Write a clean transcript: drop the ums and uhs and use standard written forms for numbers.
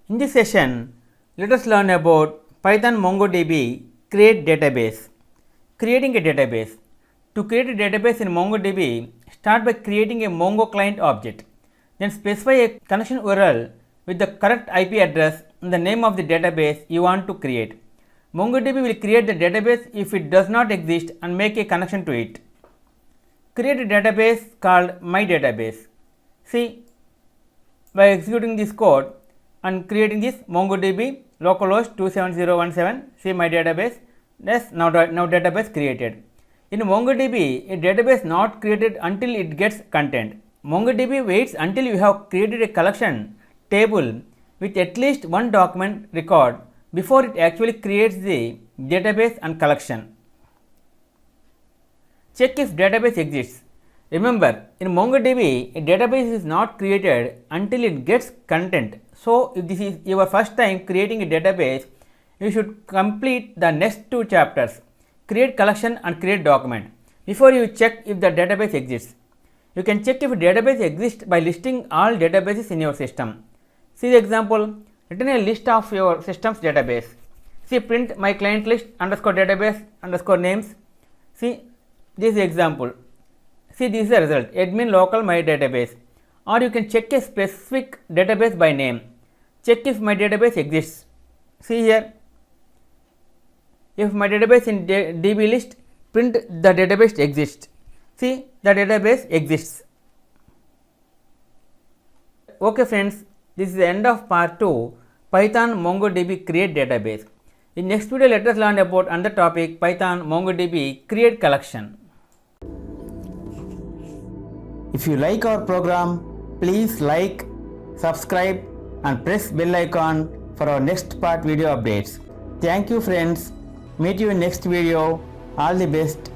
In this session, let us learn about Python MongoDB create database. Creating a database. To create a database in MongoDB, start by creating a Mongo client object. Then specify a connection URL with the correct IP address and the name of the database you want to create. MongoDB will create the database if it does not exist and make a connection to it. Create a database called my database. See, by executing this code and creating this MongoDB localhost 27017, see my database. Yes, now database created. In MongoDB, a database not created until it gets content. MongoDB waits until you have created a collection table with at least one document record before it actually creates the database and collection. Check if database exists. Remember, in MongoDB, a database is not created until it gets content. So, if this is your first time creating a database, you should complete the next two chapters, create collection and create document, before you check if the database exists. You can check if a database exists by listing all databases in your system. See the example, return a list of your system's database. See print my client list underscore database underscore names. See this is the example. See this is the result, admin local my database. Or you can check a specific database by name. Check if my database exists. See here, if my database in DB list, print the database exists. See the database exists. Okay friends, this is the end of part 2 Python MongoDB create database. In next video, let us learn about another topic, Python MongoDB create collection. If you like our program, please like, subscribe and press bell icon for our next part video updates. Thank you friends. Meet you in next video. All the best.